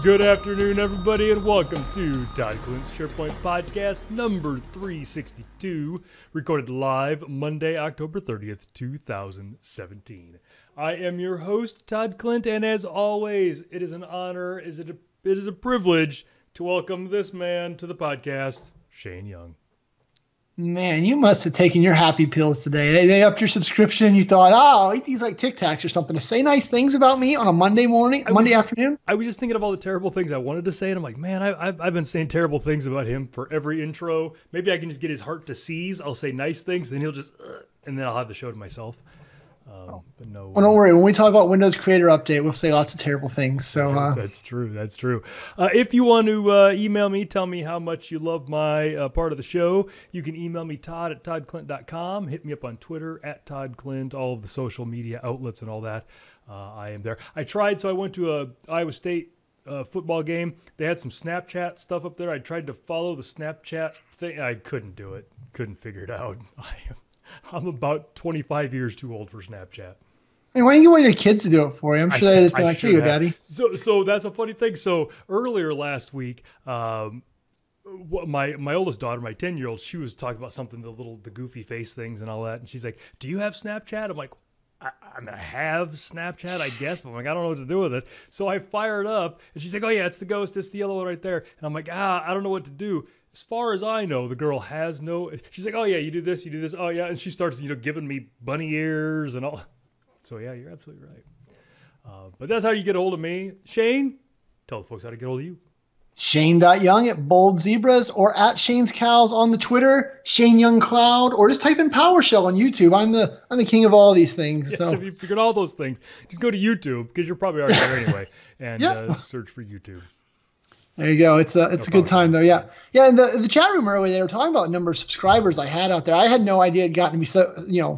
Good afternoon, everybody, and welcome to Todd Clint's SharePoint Podcast number 362, recorded live Monday, October 30th, 2017. I am your host, Todd Clint, and as always, it is an honor, it is a privilege to welcome this man to the podcast, Shane Young. Man, you must have taken your happy pills today. They upped your subscription. You thought, I'll eat these like Tic Tacs or something to say nice things about me on a Monday afternoon. I was just thinking of all the terrible things I wanted to say, and I'm like, man, I've been saying terrible things about him for every intro. Maybe I can just get his heart to seize. I'll say nice things, then he'll just, and then I'll have the show to myself. But no. Well, don't worry. When we talk about Windows Creator Update, we'll say lots of terrible things. So that's true. That's true. If you want to email me, tell me how much you love my part of the show. You can email me, todd@toddclint.com. Hit me up on Twitter @ToddClint, all of the social media outlets and all that. I am there. I went to a Iowa State football game. They had some Snapchat stuff up there. I tried to follow the Snapchat thing. I couldn't do it. Couldn't figure it out. I'm about 25 years too old for Snapchat. Hey, why don't you want your kids to do it for you? I'm sure they'd just be like, here you go, Daddy. So that's a funny thing. So earlier last week, my oldest daughter, my 10-year-old, she was talking about something, the goofy face things and all that. And she's like, do you have Snapchat? I'm like, I have Snapchat, I guess, but I'm like, I don't know what to do with it. So I fire it up, and she's like, oh yeah, it's the ghost, it's the yellow one right there. And I'm like, I don't know what to do. As far as I know, the girl has no. She's like, oh yeah, you do this. Oh yeah, and she starts, giving me bunny ears and all. So yeah, you're absolutely right. But that's how you get a hold of me, Shane. Tell the folks how to get a hold of you. Shane.Young at Bold Zebras or at Shane's Cows on the Twitter, Shane Young Cloud, or just type in PowerShell on YouTube. I'm the king of all these things. Yes, so if you figured all those things, just go to YouTube because you're probably already there anyway, and search for YouTube. There you go. It's a good time though. Yeah. Yeah. In the chat room earlier, they were talking about the number of subscribers I had out there. I had no idea it gotten to be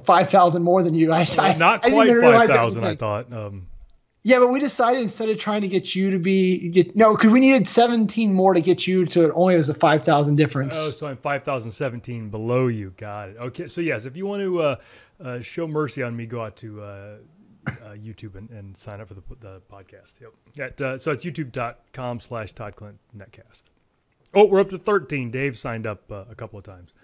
5,000 more than you. Not quite 5,000, I thought. Yeah, but we decided instead of trying to get you to because we needed 17 more to get you to only was a 5,000 difference. Oh, so I'm 5,017 below you. Got it. Okay. So yes, if you want to show mercy on me, go out to YouTube and sign up for the podcast. Yep. So it's youtube.com/ToddClintNetcast. Oh, we're up to 13. Dave signed up a couple of times.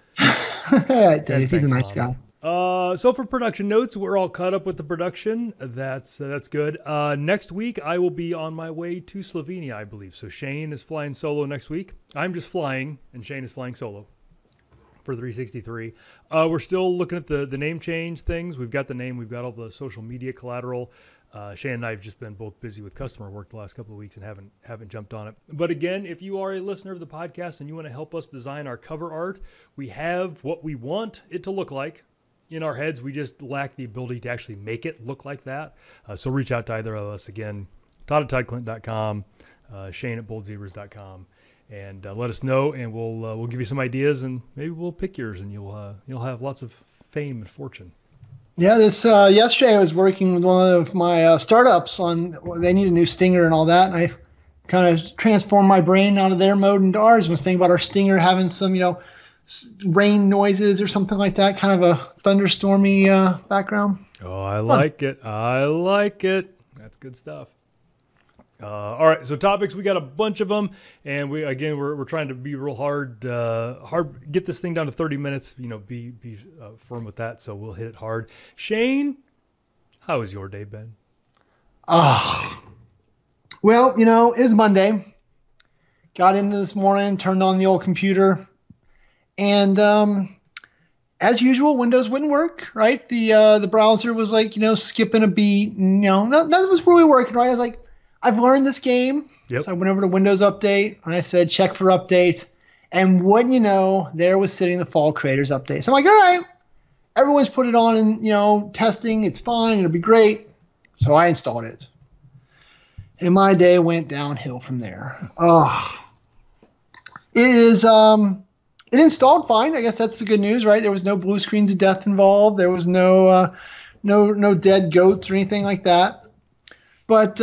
Dave, he's a nice guy. So for production notes, we're all caught up with the production. That's good. Next week, I will be on my way to Slovenia, I believe. So Shane is flying solo next week. I'm just flying, and Shane is flying solo for 363. We're still looking at the name change things. We've got the name. We've got all the social media collateral. Shane and I have just been both busy with customer work the last couple of weeks and haven't jumped on it. But again, if you are a listener of the podcast and you want to help us design our cover art, we have what we want it to look like in our heads. We just lack the ability to actually make it look like that. So reach out to either of us. Again, Todd@ToddClint.com, Shane@BoldZebras.com. And let us know, and we'll give you some ideas, and maybe we'll pick yours, and you'll have lots of fame and fortune. Yeah, this yesterday I was working with one of my startups on they need a new stinger and all that, and I kind of transformed my brain out of their mode into ours. I was thinking about our stinger having some rain noises or something like that, kind of a thunderstormy background. Oh, I like it. That's good stuff. All right, so topics, we got a bunch of them, and we're trying to be real hard get this thing down to 30 minutes, be firm with that, so we'll hit it hard. Shane, how has your day been? Well, it's Monday. Got into this morning, turned on the old computer, and as usual, Windows wouldn't work, right? The browser was like, skipping a beat, and, nothing was really working, right? I was like, I've learned this game. Yep. So I went over to Windows Update and I said, check for updates. And wouldn't you know, there was sitting the Fall Creators Update. So I'm like, all right, everyone's put it on and, testing. It's fine. It'll be great. So I installed it. And my day went downhill from there. It installed fine. I guess that's the good news, right? There was no blue screens of death involved. There was no dead goats or anything like that. But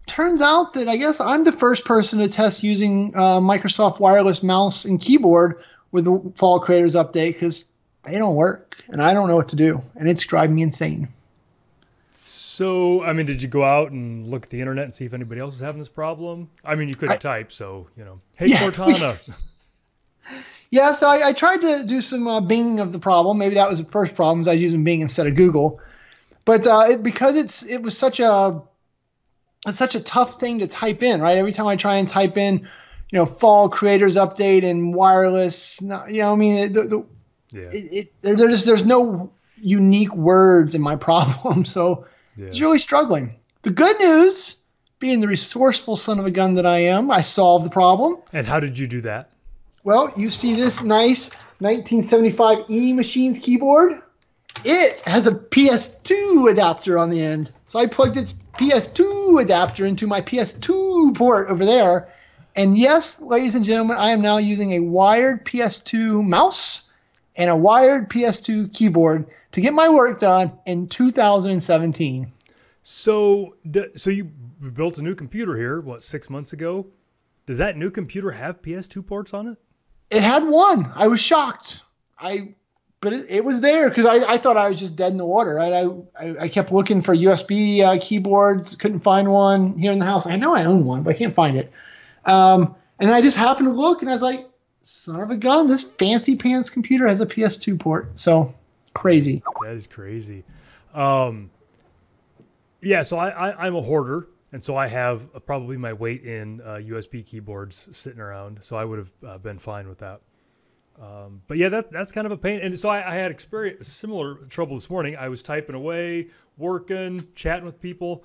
turns out that I guess I'm the first person to test using Microsoft wireless mouse and keyboard with the Fall Creators Update because they don't work and I don't know what to do, and it's driving me insane. So, I mean, did you go out and look at the internet and see if anybody else was having this problem? I mean, you couldn't type, so, hey, Yeah. Cortana. Yeah, so I tried to do some binging of the problem. Maybe that was the first problem. I was using Bing instead of Google. But because it was such a tough thing to type in, right? Every time I try and type in, fall creators update and wireless, I mean, there's no unique words in my problem, so it's really struggling. The good news, being the resourceful son of a gun that I am, I solved the problem. And how did you do that? Well, you see this nice 1975 E Machines keyboard. It has a PS2 adapter on the end. So I plugged its PS2 adapter into my PS2 port over there. And yes, ladies and gentlemen, I am now using a wired PS2 mouse and a wired PS2 keyboard to get my work done in 2017. So you built a new computer here, 6 months ago? Does that new computer have PS2 ports on it? It had one. I was shocked. But it was there because I thought I was just dead in the water. Right? I kept looking for USB keyboards, couldn't find one here in the house. I know I own one, but I can't find it. And I just happened to look, and I was like, son of a gun, this fancy pants computer has a PS2 port. So crazy. That is crazy. Yeah, so I'm a hoarder. And so I have probably my weight in USB keyboards sitting around. So I would have been fine with that. But yeah, that's kind of a pain. And so I had experienced similar trouble this morning. I was typing away, working, chatting with people,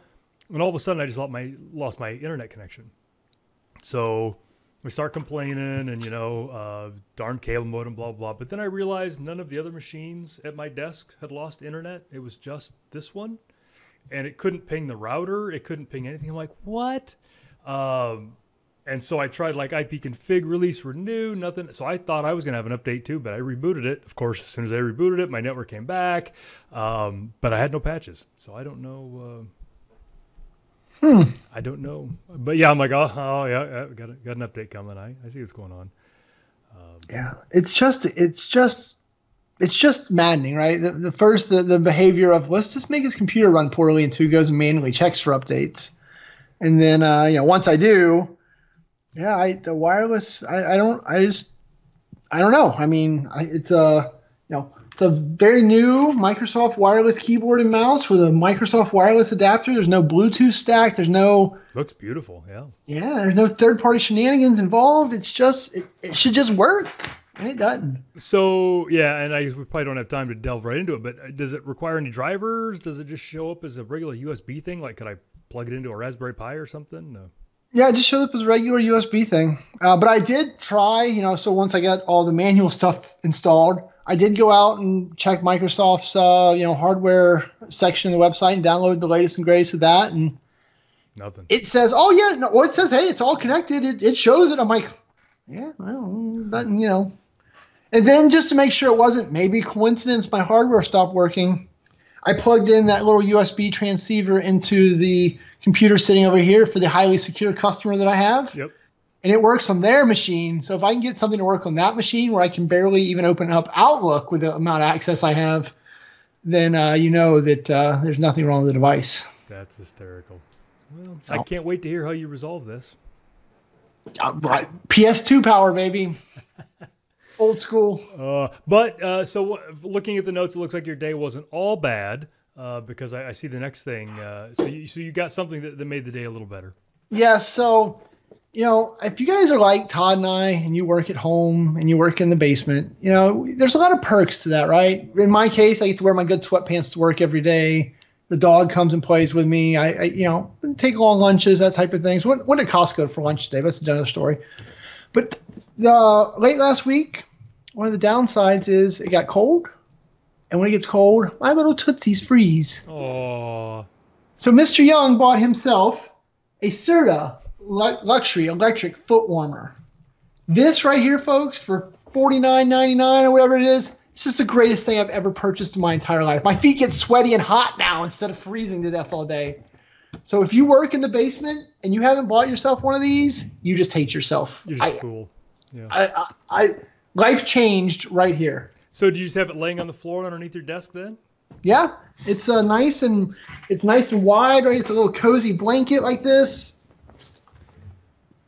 and all of a sudden I just lost my internet connection. So we start complaining and, darn cable modem, blah, blah. But then I realized none of the other machines at my desk had lost internet. It was just this one. And it couldn't ping the router. It couldn't ping anything. I'm like, what? And so I tried ipconfig, release, renew, nothing. So I thought I was going to have an update too, but I rebooted it. Of course, as soon as I rebooted it, my network came back. But I had no patches. So I don't know. I don't know. But yeah, I'm like, oh yeah, got an update coming. I see what's going on. Yeah, it's just maddening, right? The behavior of let's just make his computer run poorly until he goes and manually checks for updates, and then once I do, the wireless I don't know. I mean, it's a very new Microsoft wireless keyboard and mouse with a Microsoft wireless adapter. There's no Bluetooth stack. Looks beautiful. Yeah. There's no third-party shenanigans involved. It's just it should just work. And it doesn't. So, yeah, and we probably don't have time to delve right into it, but does it require any drivers? Does it just show up as a regular USB thing? Like, could I plug it into a Raspberry Pi or something? No. Yeah, it just showed up as a regular USB thing. But I did try, so once I got all the manual stuff installed, I did go out and check Microsoft's, hardware section of the website and download the latest and greatest of that. And nothing. It says, it says, hey, it's all connected. It shows it. I'm like, yeah, well, but, And then just to make sure it wasn't maybe coincidence, my hardware stopped working. I plugged in that little USB transceiver into the computer sitting over here for the highly secure customer that I have. Yep. And it works on their machine. So if I can get something to work on that machine where I can barely even open up Outlook with the amount of access I have, then that there's nothing wrong with the device. That's hysterical. Well, I can't wait to hear how you resolve this. PS2 power, baby. Old school. So looking at the notes, it looks like your day wasn't all bad because I see the next thing. So you got something that made the day a little better. Yeah. So, if you guys are like Todd and I, and you work at home and you work in the basement, there's a lot of perks to that, right? In my case, I get to wear my good sweatpants to work every day. The dog comes and plays with me. I take long lunches, that type of things. Went to Costco for lunch today. That's another story. But late last week, one of the downsides is it got cold. And when it gets cold, my little tootsies freeze. Aww. So Mr. Young bought himself a Serta luxury electric foot warmer. This right here, folks, for $49.99 or whatever it is, it's just the greatest thing I've ever purchased in my entire life. My feet get sweaty and hot now instead of freezing to death all day. So if you work in the basement and you haven't bought yourself one of these, you just hate yourself. You're just cool. Yeah. Life changed right here. So do you just have it laying on the floor underneath your desk then? Yeah, it's it's nice and wide, right? It's a little cozy blanket like this.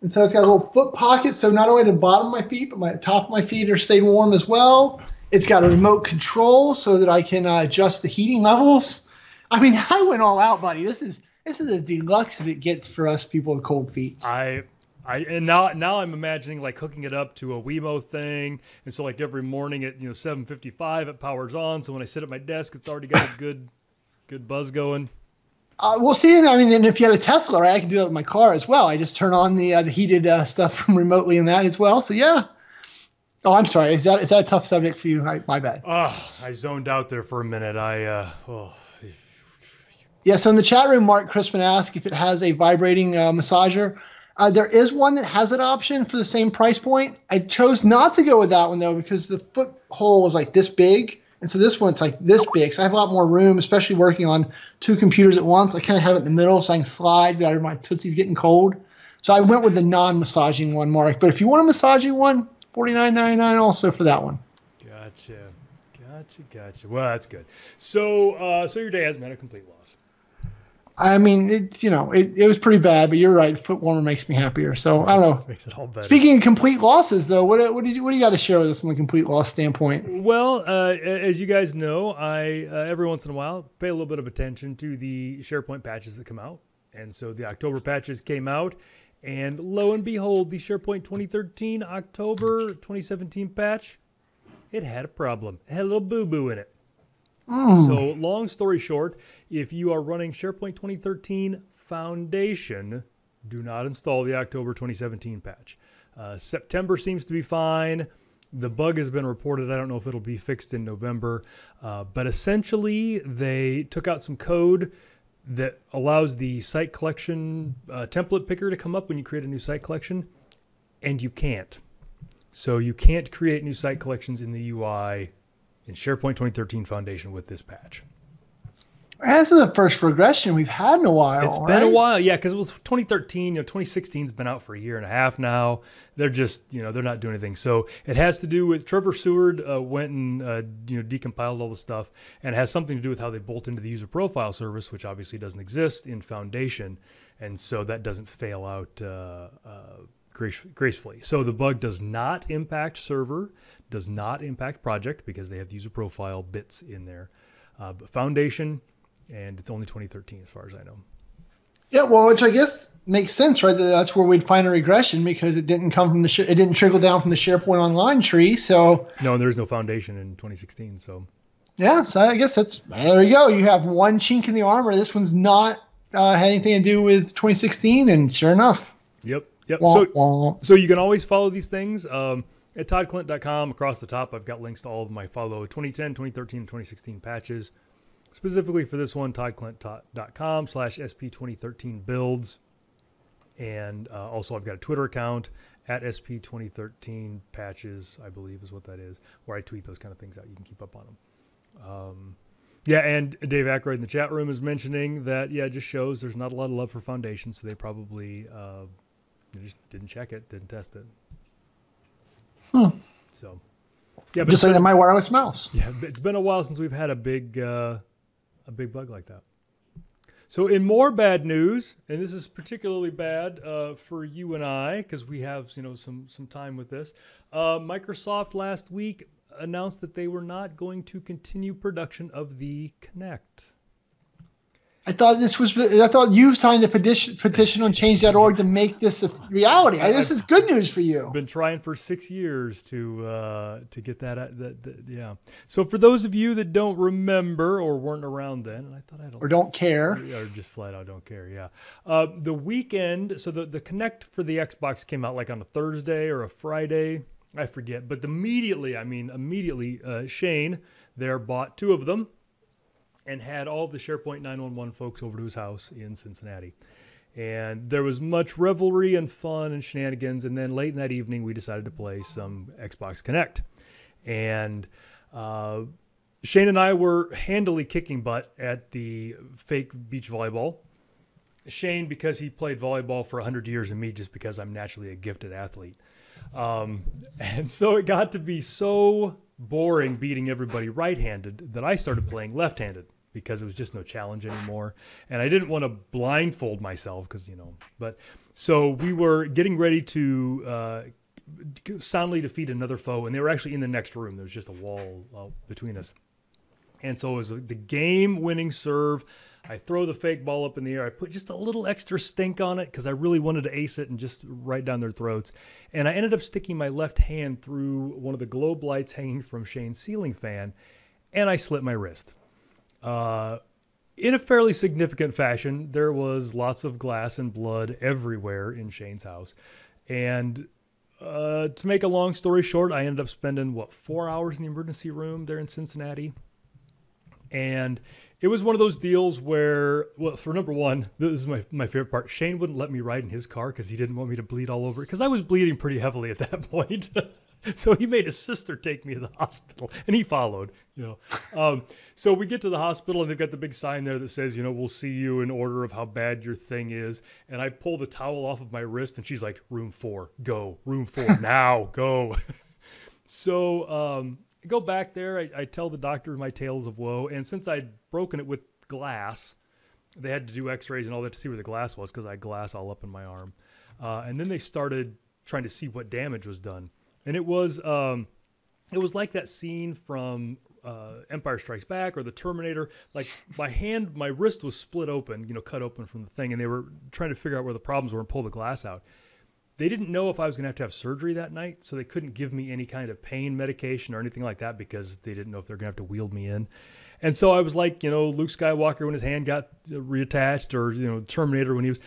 And so it's got a little foot pocket, so not only the bottom of my feet, but my top of my feet are staying warm as well. It's got a remote control so that I can adjust the heating levels. I mean, I went all out, buddy. This is as deluxe as it gets for us people with cold feet. And now I'm imagining like hooking it up to a Wemo thing, and so like every morning at 7:55 it powers on. So when I sit at my desk, it's already got a good buzz going. We'll see. I mean, and if you had a Tesla, right, I can do that with my car as well. I just turn on the heated stuff from remotely in that as well. So yeah. Oh, I'm sorry. Is that a tough subject for you? My bad. I zoned out there for a minute. Yeah. So in the chat room, Mark Crispin asked if it has a vibrating massager. There is one that has that option for the same price point. I chose not to go with that one though because the foot hole was like this big. And so this one's like this big. So I have a lot more room, especially working on two computers at once. I kind of have it in the middle so I can slide without my tootsie's getting cold. So I went with the non-massaging one, Mark. But if you want a massaging one, $49.99 also for that one. Gotcha. Well, that's good. So your day hasn't had a complete loss. I mean, it was pretty bad, but you're right. The foot warmer makes me happier. So I don't know. Makes it all better. Speaking of complete losses, though, what do you got to share with us from the complete loss standpoint? Well, as you guys know, I every once in a while pay a little bit of attention to the SharePoint patches that come out, and so the October patches came out, and lo and behold, the SharePoint 2013 October 2017 patch, it had a problem. It had a little boo-boo in it. So long story short, if you are running SharePoint 2013 Foundation, do not install the October 2017 patch. September seems to be fine. The bug has been reported. I don't know if it'll be fixed in November. But essentially, they took out some code that allows the site collection template picker to come up when you create a new site collection, and you can't. So you can't create new site collections in the UI in SharePoint 2013 Foundation with this patch. This is the first regression we've had in a while. It's been a while, yeah, because it was 2013. 2016's been out for a year and a half now. They're just, they're not doing anything. So it has to do with Trevor Seward went and decompiled all the stuff, and it has something to do with how they bolt into the user profile service, which obviously doesn't exist in Foundation, and so that doesn't fail out gracefully. So the bug does not impact server, does not impact project because they have the user profile bits in there. But Foundation, and it's only 2013 as far as I know. Yeah, well, which I guess makes sense, right? That's where we'd find a regression because it didn't come from it didn't trickle down from the SharePoint Online tree. So no, and there's no Foundation in 2016. So yeah, so I guess there you go. You have one chink in the armor. This one's not had anything to do with 2016, and sure enough. Yep. Wah, wah. So you can always follow these things at toddclint.com. Across the top, I've got links to all of my follow 2010, 2013, and 2016 patches. Specifically for this one, toddclint.com/SP2013 builds. And also I've got a Twitter account at SP2013 patches, I believe is what that is, where I tweet those kind of things out. You can keep up on them. Yeah, and Dave Aykroyd in the chat room is mentioning that, it just shows there's not a lot of love for Foundation, so they probably just didn't check it, didn't test it. So, yeah, just like my wireless mouse. Yeah, it's been a while since we've had a big bug like that. So in more bad news, and this is particularly bad for you and I because we have some time with this. Microsoft last week announced that they were not going to continue production of the Kinect. I thought you signed the petition on change.org to make this a reality. This is good news for you. I've been trying for 6 years to get that. Yeah. So for those of you that don't remember or weren't around then, and I thought or don't care, or just flat out don't care. Yeah. The weekend. So the Kinect for the Xbox came out like on a Thursday or a Friday. I forget. But immediately, Shane there bought 2 of them and had all the SharePoint 911 folks over to his house in Cincinnati. And there was much revelry and fun and shenanigans. And then late in that evening, we decided to play some Xbox Kinect. And Shane and I were handily kicking butt at the fake beach volleyball. Shane, because he played volleyball for 100 years, and me just because I'm naturally a gifted athlete. And so it got to be so boring beating everybody right-handed that I started playing left-handed because it was just no challenge anymore. And I didn't want to blindfold myself because, but so we were getting ready to soundly defeat another foe, and they were actually in the next room. There was just a wall between us. And so it was the game-winning serve. I throw the fake ball up in the air. I put just a little extra stink on it because I really wanted to ace it and just right down their throats. And I ended up sticking my left hand through one of the globe lights hanging from Shane's ceiling fan, and I slit my wrist. In a fairly significant fashion. There was lots of glass and blood everywhere in Shane's house. And to make a long story short, I ended up spending, 4 hours in the emergency room there in Cincinnati. And it was one of those deals where, for number one, this is my favorite part. Shane wouldn't let me ride in his car because he didn't want me to bleed all over it because I was bleeding pretty heavily at that point. So he made his sister take me to the hospital, and he followed. So we get to the hospital, and they've got the big sign there that says, we'll see you in order of how bad your thing is. And I pull the towel off of my wrist, and she's like, room 4, go. Room 4, now, go. So I go back there. I tell the doctor my tales of woe. And since I'd broken it with glass, they had to do x-rays and all that to see where the glass was because I had glass all up in my arm. And then they started trying to see what damage was done. And it was like that scene from Empire Strikes Back or The Terminator. Like my wrist was split open, cut open from the thing. And they were trying to figure out where the problems were and pull the glass out. They didn't know if I was going to have surgery that night, so they couldn't give me any kind of pain medication or anything like that because they didn't know if they're going to have to wheel me in. And so I was like, Luke Skywalker when his hand got reattached, or, Terminator when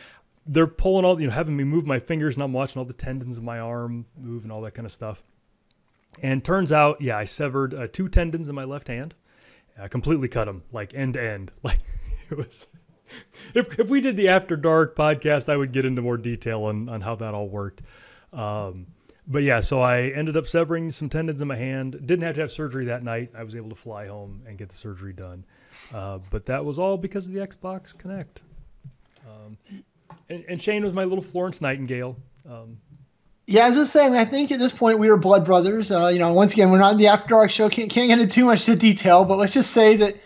they're pulling all, having me move my fingers, and I'm watching all the tendons of my arm move and all that kind of stuff. And turns out, I severed 2 tendons in my left hand. I completely cut them, like end to end. Like it was... If we did the After Dark podcast, I would get into more detail on how that all worked. But yeah, so I ended up severing some tendons in my hand. Didn't have to have surgery that night. I was able to fly home and get the surgery done. But that was all because of the Xbox Kinect. And Shane was my little Florence Nightingale. Yeah, I was just saying, I think at this point we were blood brothers. Once again, we're not in the After Dark show. Can't get into too much detail, but let's just say that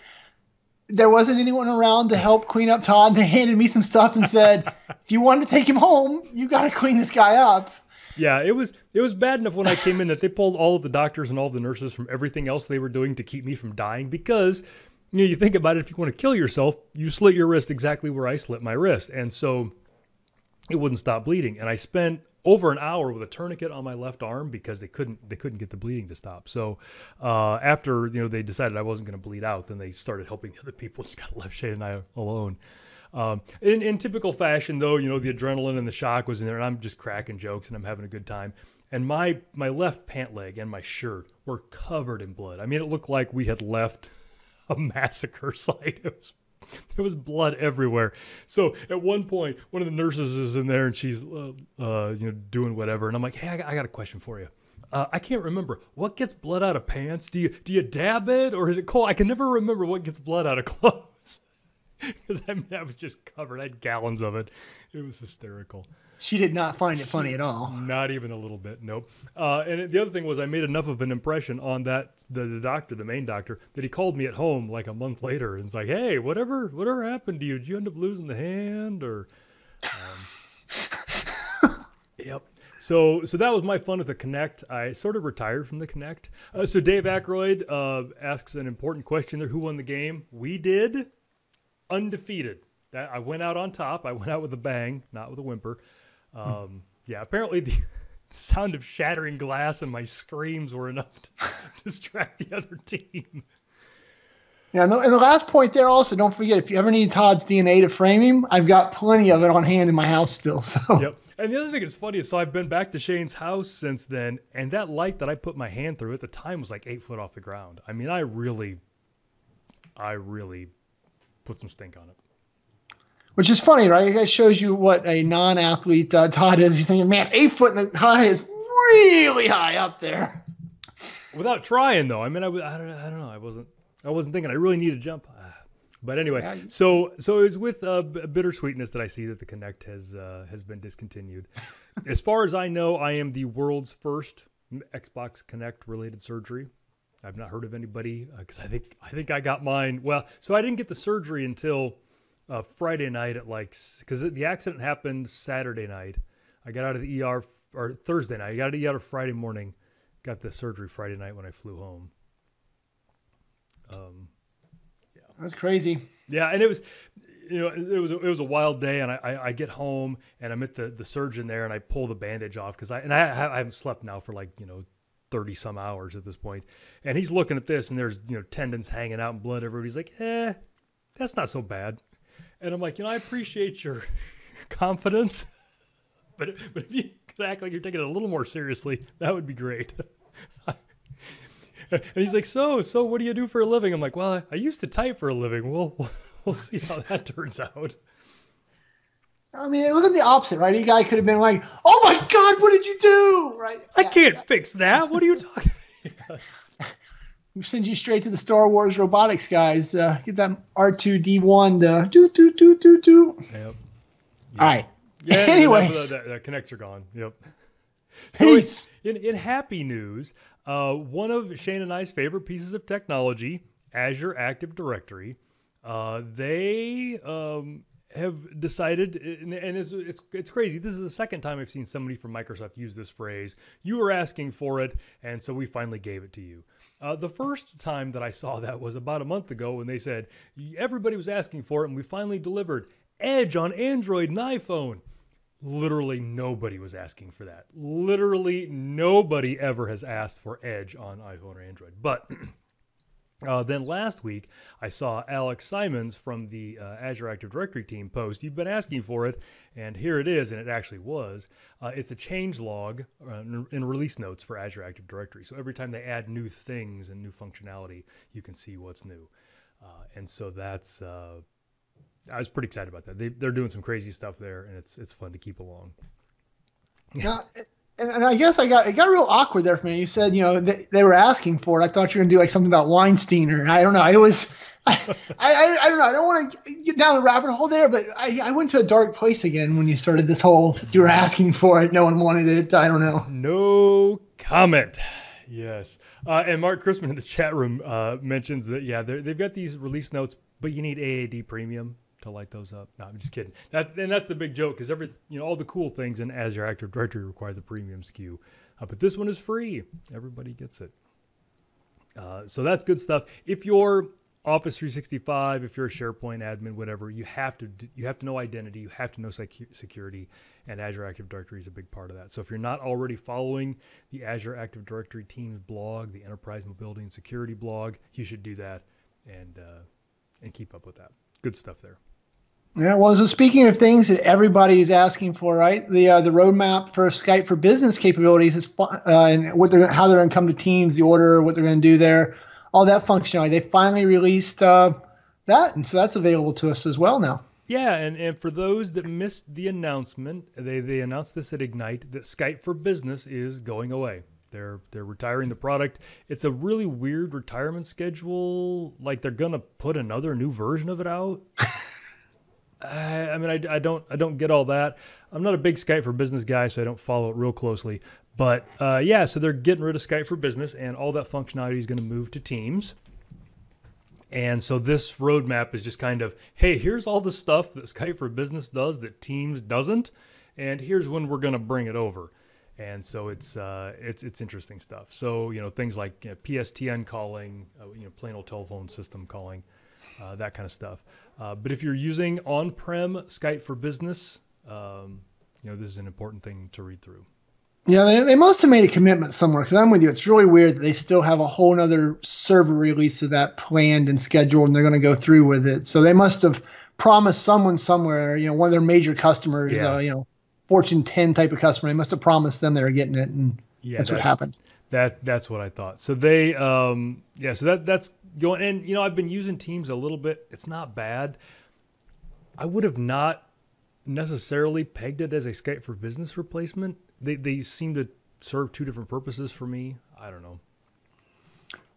there wasn't anyone around to help clean up Todd. They handed me some stuff and said, if you want to take him home, you got to clean this guy up. Yeah, it was bad enough when I came in that they pulled all of the doctors and all of the nurses from everything else they were doing to keep me from dying because, you think about it, if you want to kill yourself, you slit your wrist exactly where I slit my wrist. And so it wouldn't stop bleeding. And I spent over an hour with a tourniquet on my left arm because they couldn't get the bleeding to stop. So after they decided I wasn't going to bleed out, then they started helping the other people. Just got left Shane and I alone. In typical fashion, though, the adrenaline and the shock was in there, and I'm just cracking jokes and I'm having a good time. And my left pant leg and my shirt were covered in blood. I mean, it looked like we had left a massacre site. There was blood everywhere. So at one point, one of the nurses is in there and she's, doing whatever. And I'm like, hey, I got a question for you. I can't remember what gets blood out of pants. Do you dab it or is it cold? I can never remember what gets blood out of clothes because I was just covered. I had gallons of it. It was hysterical. She did not find it funny at all. Not even a little bit. Nope. And the other thing was I made enough of an impression on the doctor, the main doctor, that he called me at home like a month later and was like, hey, whatever happened to you? Did you end up losing the hand or? Yep. So that was my fun with the Kinect. I sort of retired from the Kinect. So Dave Aykroyd asks an important question there. Who won the game? We did. Undefeated. I went out on top. I went out with a bang, not with a whimper. Apparently the sound of shattering glass and my screams were enough to distract the other team. Yeah, and the last point there also, don't forget, if you ever need Todd's DNA to frame him, I've got plenty of it on hand in my house still. So. Yep. And the other thing is funny is, so I've been back to Shane's house since then, and that light that I put my hand through at the time was like 8 foot off the ground. I mean, I really put some stink on it. Which is funny, right? It shows you what a non-athlete Todd is. He's thinking, man, 8 foot high is really high up there. Without trying, though. I mean, I don't know. I wasn't thinking I really need to jump. But anyway, yeah. So it was with bittersweetness that I see that the Kinect has been discontinued. As far as I know, I am the world's first Xbox Kinect related surgery. I've not heard of anybody because I think I got mine. Well, so I didn't get the surgery until Friday night at because the accident happened Saturday night. I got out of the ER or Thursday night. I got out of the ER Friday morning. Got the surgery Friday night when I flew home. Yeah, that's crazy. Yeah, and it was, it was a wild day, and I get home and I'm at the surgeon there, and I pull the bandage off because I haven't slept now for 30 some hours at this point, and he's looking at this, and there's tendons hanging out and blood everywhere. He's like, that's not so bad, and I'm like, I appreciate your confidence, but if you could act like you're taking it a little more seriously, that would be great. And he's like, so what do you do for a living? I'm like, well, I used to type for a living. We'll see how that turns out. I mean, look at the opposite, right? A guy could have been like, oh my God, what did you do? Right? I can't fix that. What are you talking about? We send you straight to the Star Wars robotics guys. Get that R2-D1 do. Yep. All right. Yeah, anyways. The Kinects are gone. Yep. Peace. So in happy news, one of Shane and I's favorite pieces of technology, Azure Active Directory, they have decided, and it's crazy. This is the second time I've seen somebody from Microsoft use this phrase. You were asking for it, and so we finally gave it to you. The first time that I saw that was about a month ago when they said everybody was asking for it, and we finally delivered Edge on Android and iPhone. Literally nobody was asking for that. Literally nobody ever has asked for Edge on iPhone or Android. But then last week, I saw Alex Simons from the Azure Active Directory team post, you've been asking for it, and here it is, and it actually was. It's a change log in release notes for Azure Active Directory. So every time they add new things and new functionality, you can see what's new. And so that's... I was pretty excited about that. They're doing some crazy stuff there, and it's fun to keep along. Yeah, and I guess it got real awkward there for me. You said they were asking for it. I thought you were gonna do like something about Weinstein, or I don't know. It was I don't know. I don't want to get down the rabbit hole there, but I went to a dark place again when you started this whole you were asking for it, no one wanted it. I don't know. No comment. Yes, and Mark Chrisman in the chat room mentions that they've got these release notes, but you need AAD Premium to light those up. No, I'm just kidding. That's the big joke, because all the cool things in Azure Active Directory require the premium SKU, but this one is free. Everybody gets it. So that's good stuff. If you're Office 365, if you're a SharePoint admin, whatever, you have to know identity, you have to know security, and Azure Active Directory is a big part of that. So if you're not already following the Azure Active Directory team's blog, the Enterprise Mobility and Security blog, you should do that and keep up with that. Good stuff there. Yeah, well, so speaking of things that everybody is asking for, right? The roadmap for Skype for Business capabilities is and how they're going to come to Teams, the order, what they're going to do there, all that functionality. They finally released that, and so that's available to us as well now. Yeah, and for those that missed the announcement, they announced this at Ignite that Skype for Business is going away. They're retiring the product. It's a really weird retirement schedule. Like they're gonna put another new version of it out. I mean, I don't get all that. I'm not a big Skype for Business guy, so I don't follow it real closely. But so they're getting rid of Skype for Business, and all that functionality is going to move to Teams. And so this roadmap is just kind of, hey, here's all the stuff that Skype for Business does that Teams doesn't, and here's when we're going to bring it over. And so it's interesting stuff. So things like PSTN calling, plain old telephone system calling. That kind of stuff. But if you're using on-prem Skype for Business, this is an important thing to read through. Yeah, they must have made a commitment somewhere, because I'm with you. It's really weird that they still have a whole other server release of that planned and scheduled, and they're going to go through with it. So they must have promised someone somewhere, one of their major customers, Fortune 10 type of customer. They must have promised them they were getting it, and that's what happened. That's what I thought. So they, so that's going, and I've been using Teams a little bit. It's not bad. I would have not necessarily pegged it as a Skype for Business replacement. They seem to serve two different purposes for me. I don't know.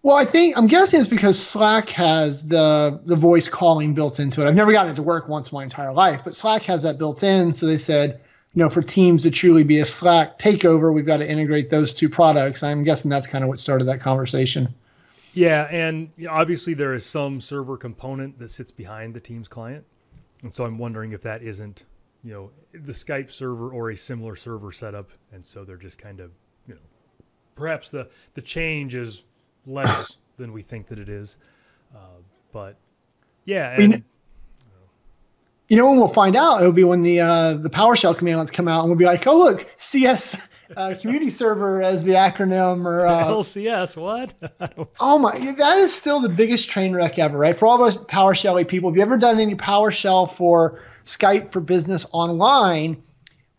Well, I'm guessing it's because Slack has the voice calling built into it. I've never gotten it to work once in my entire life, but Slack has that built in. So they said, for Teams to truly be a Slack takeover, we've got to integrate those two products. I'm guessing that's kind of what started that conversation. Yeah, and obviously there is some server component that sits behind the Teams client, and so I'm wondering if that isn't, the Skype server or a similar server setup, and so they're just kind of, perhaps the change is less than we think that it is, but yeah, and when we'll find out, it'll be when the PowerShell commandlets come out, and we'll be like, oh look, CS community server as the acronym, or LCS. What? Oh my, that is still the biggest train wreck ever, right? For all those PowerShell people, have you ever done any PowerShell for Skype for Business Online?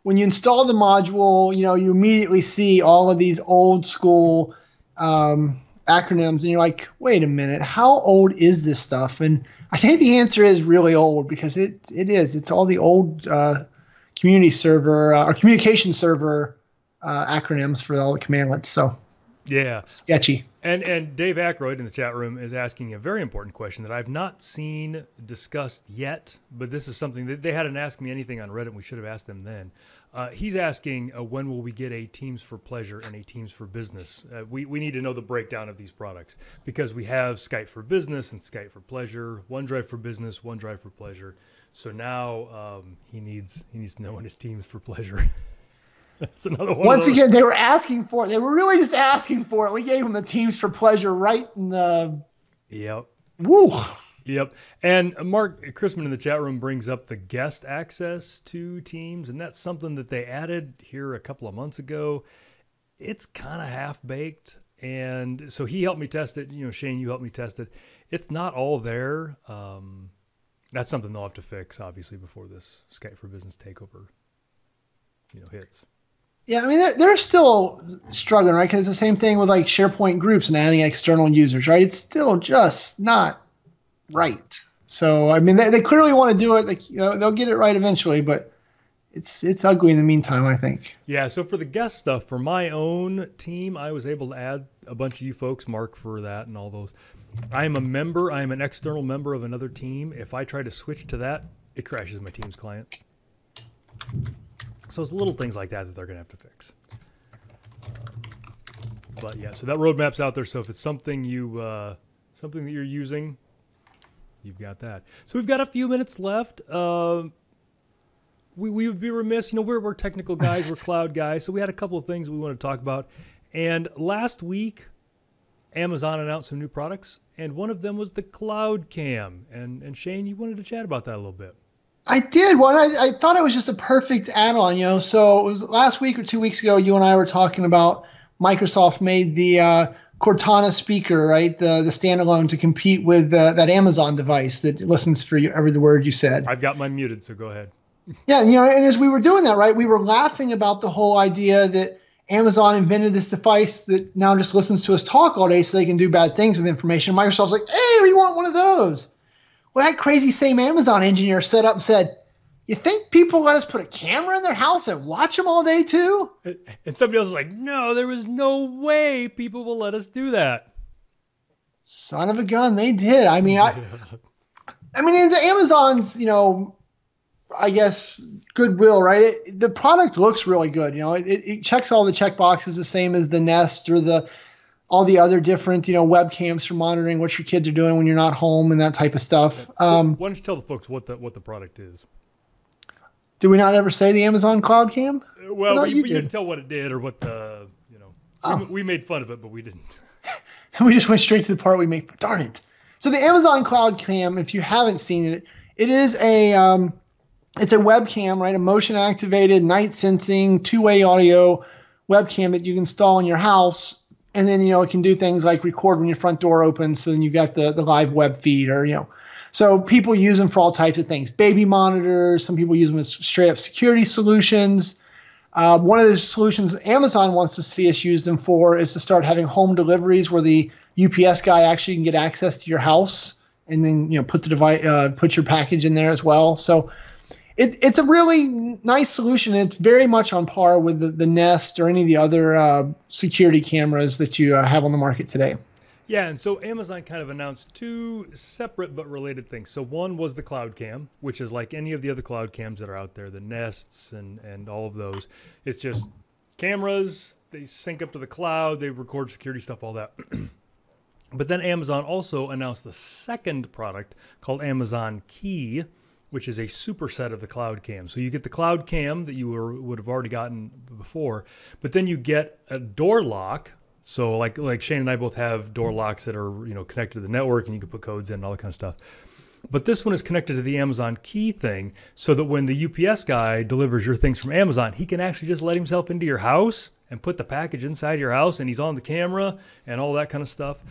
When you install the module, you immediately see all of these old school acronyms, and you're like, wait a minute, how old is this stuff? And I think the answer is really old, because it is. It's all the old community server or communication server acronyms for all the commandlets. So yeah, sketchy. And Dave Aykroyd in the chat room is asking a very important question that I've not seen discussed yet, but this is something that they hadn't asked me anything on Reddit. We should have asked them then. He's asking, when will we get a Teams for Pleasure and a Teams for Business? We need to know the breakdown of these products, because we have Skype for Business and Skype for Pleasure, OneDrive for Business, OneDrive for Pleasure. So now he needs to know when it's Teams for Pleasure. That's another one. Once again, they were asking for it. They were really just asking for it. We gave them the Teams for Pleasure right in the. Yep. Woo. Yep. And Mark Chrisman in the chat room brings up the guest access to Teams, and that's something that they added here a couple of months ago. It's kind of half-baked, and so he helped me test it. Shane, you helped me test it. It's not all there. That's something they'll have to fix, obviously, before this Skype for Business takeover, hits. Yeah, I mean, they're still struggling, right? Because it's the same thing with like SharePoint groups and adding external users, right? It's still just not right. So, I mean, they clearly want to do it. Like, they'll get it right eventually, but it's ugly in the meantime, I think. Yeah, so for the guest stuff, for my own team, I was able to add a bunch of you folks, Mark for that and all those. I am a member. I am an external member of another team. If I try to switch to that, it crashes my Teams client. So it's little things like that they're going to have to fix. But yeah, so that roadmap's out there. So if it's something something that you're using, you've got that. So we've got a few minutes left. We would be remiss, we're technical guys, we're cloud guys. So we had a couple of things we want to talk about. And last week, Amazon announced some new products, and one of them was the Cloud Cam. And Shane, you wanted to chat about that a little bit. I did. Well, I thought it was just a perfect add-on, So it was last week or 2 weeks ago, you and I were talking about Microsoft made the Cortana speaker, right? The standalone to compete with that Amazon device that listens for every word you said. I've got mine muted, so go ahead. Yeah, and as we were doing that, right, we were laughing about the whole idea that Amazon invented this device that now just listens to us talk all day so they can do bad things with information. Microsoft's like, hey, we want one of those. Well, that crazy same Amazon engineer set up and said, you think people let us put a camera in their house and watch them all day too? And somebody else is like, no, there is no way people will let us do that. Son of a gun, they did. I mean, into Amazon's, I guess, goodwill, right? The product looks really good. It checks all the check boxes the same as the Nest or all the other different, webcams for monitoring what your kids are doing when you're not home and that type of stuff. So why don't you tell the folks what the product is? Did we not ever say the Amazon Cloud Cam? Well, you didn't tell what it did or what we made fun of it, but we didn't. We just went straight to the part we made. Darn it. So the Amazon Cloud Cam, if you haven't seen it, it is it's a webcam, right? A motion activated, night sensing, two-way audio webcam that you can install in your house. And then, it can do things like record when your front door opens. So then you've got the live web feed so people use them for all types of things. Baby monitors. Some people use them as straight up security solutions. One of the solutions Amazon wants to see us use them for is to start having home deliveries where the UPS guy actually can get access to your house and then, put the device, put your package in there as well. So it's a really nice solution. It's very much on par with the Nest or any of the other security cameras that you have on the market today. Yeah, and so Amazon kind of announced two separate but related things. So one was the Cloud Cam, which is like any of the other cloud cams that are out there, the Nests and all of those. It's just cameras, they sync up to the cloud, they record security stuff, all that. But then Amazon also announced the second product called Amazon Key, which is a superset of the Cloud Cam. So you get the Cloud Cam that you would have already gotten before, but then you get a door lock. So like Shane and I both have door locks that are connected to the network, and you can put codes in and all that kind of stuff. But this one is connected to the Amazon Key thing, so that when the UPS guy delivers your things from Amazon, he can actually just let himself into your house and put the package inside your house, and he's on the camera and all that kind of stuff.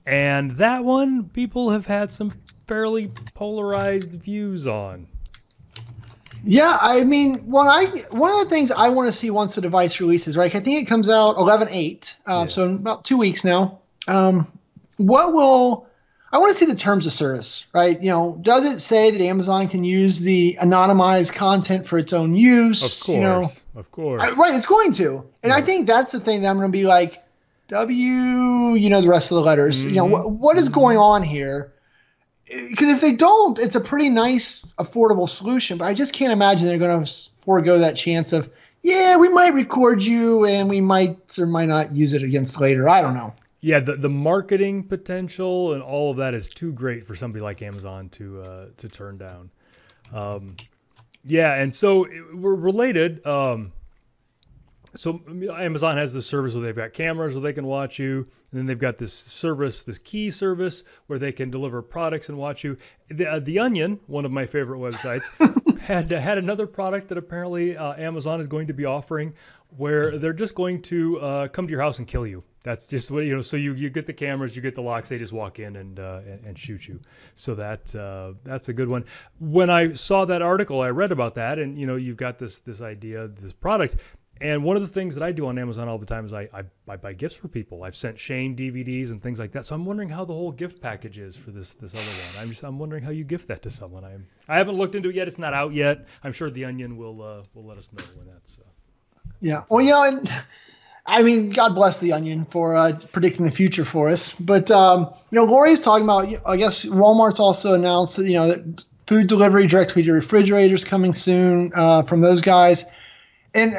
And that one, people have had some fairly polarized views on. Yeah, I mean, one of the things I want to see once the device releases, right? I think it comes out 11/8, so in about 2 weeks now. I want to see the terms of service, right? Does it say that Amazon can use the anonymized content for its own use? Of course. Right, it's going to. And I think that's the thing that I'm going to be like, the rest of the letters. What is going on here? Because if they don't, it's a pretty nice, affordable solution. But I just can't imagine they're going to forego that chance of, we might record you and we might or might not use it against later. I don't know. Yeah, the marketing potential and all of that is too great for somebody like Amazon to turn down. And so we're related. So Amazon has this service where they've got cameras where they can watch you, and then they've got this service, this Key service, where they can deliver products and watch you. The Onion, one of my favorite websites, had another product that apparently Amazon is going to be offering, where they're just going to come to your house and kill you. That's just what So you get the cameras, you get the locks. They just walk in and shoot you. So that's a good one. When I saw that article, I read about that, and you've got this idea, this product. And one of the things that I do on Amazon all the time is I buy gifts for people. I've sent Shane DVDs and things like that. So I'm wondering how the whole gift package is for this other one. I'm wondering how you gift that to someone. I haven't looked into it yet. It's not out yet. I'm sure the Onion will let us know when that's. Yeah. Well, and I mean, God bless the Onion for predicting the future for us. But Lori's talking about. I guess Walmart's also announced that that food delivery directly to refrigerators coming soon from those guys. And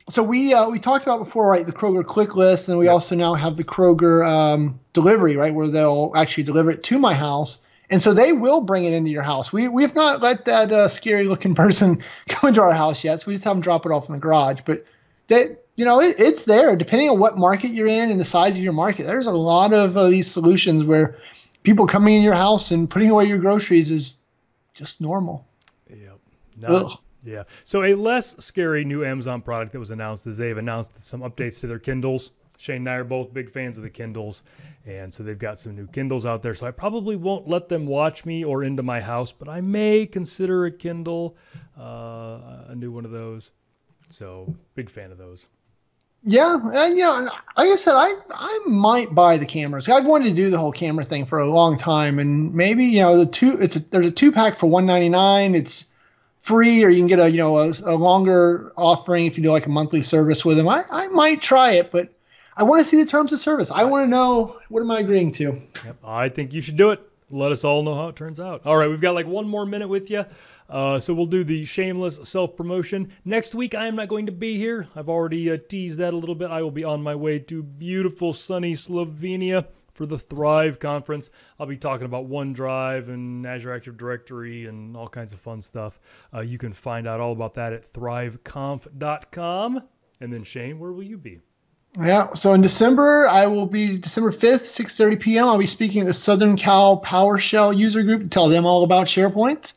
so we talked about before, right, the Kroger click list, and we also now have the Kroger delivery, right, where they'll actually deliver it to my house. And so they will bring it into your house. We have not let that scary looking person come into our house yet, so we just have them drop it off in the garage. But it's there, depending on what market you're in and the size of your market. There's a lot of these solutions where people coming in your house and putting away your groceries is just normal. Yep. No. Yeah. So a less scary new Amazon product that was announced is they've announced some updates to their Kindles. Shane and I are both big fans of the Kindles, and so they've got some new Kindles out there. So I probably won't let them watch me or into my house, but I may consider a Kindle, a new one of those. So big fan of those. Yeah, and like I said, I might buy the cameras. I've wanted to do the whole camera thing for a long time, and maybe there's a 2-pack for $199. It's free, or you can get a longer offering if you do like a monthly service with them. I might try it, but I want to see the terms of service. I want to know, what am I agreeing to? Yep, I think you should do it. Let us all know how it turns out. All right, we've got like one more minute with you. So we'll do the shameless self-promotion. Next week, I am not going to be here. I've already teased that a little bit. I will be on my way to beautiful, sunny Slovenia for the Thrive conference. I'll be talking about OneDrive and Azure Active Directory and all kinds of fun stuff. You can find out all about that at thriveconf.com. And then Shane, where will you be? Yeah, so in December, I will be December 5th, 6:30 p.m. I'll be speaking at the Southern Cal PowerShell user group to tell them all about SharePoint.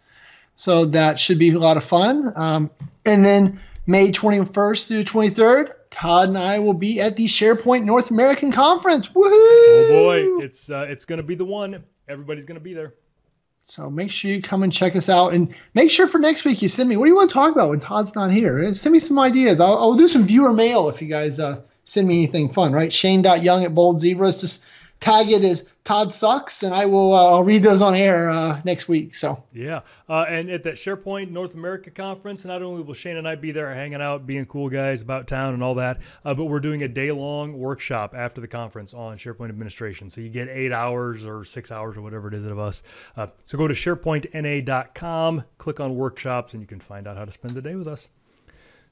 So that should be a lot of fun. And then May 21st through 23rd, Todd and I will be at the SharePoint North American Conference. Woohoo! Oh boy, it's going to be the one. Everybody's going to be there. So make sure you come and check us out, and make sure for next week you send me, what do you want to talk about when Todd's not here? Send me some ideas. I'll do some viewer mail if you guys send me anything fun, right? Shane.young@boldzebras. Just tag it as Todd Sucks, and I'll read those on air next week. So yeah, and at that SharePoint North America conference, not only will Shane and I be there hanging out, being cool guys about town and all that, but we're doing a day-long workshop after the conference on SharePoint administration. So you get 8 hours or 6 hours or whatever it is of us. So go to SharePointNA.com, click on workshops, and you can find out how to spend the day with us.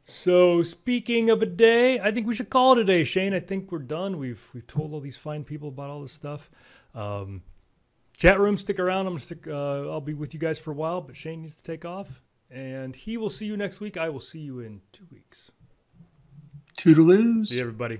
So speaking of a day, I think we should call it a day, Shane. I think we're done. We've told all these fine people about all this stuff. Chat room, stick around. I'll be with you guys for a while, but Shane needs to take off, and he will see you next week. I will see you in 2 weeks. Toodaloos. See you, everybody.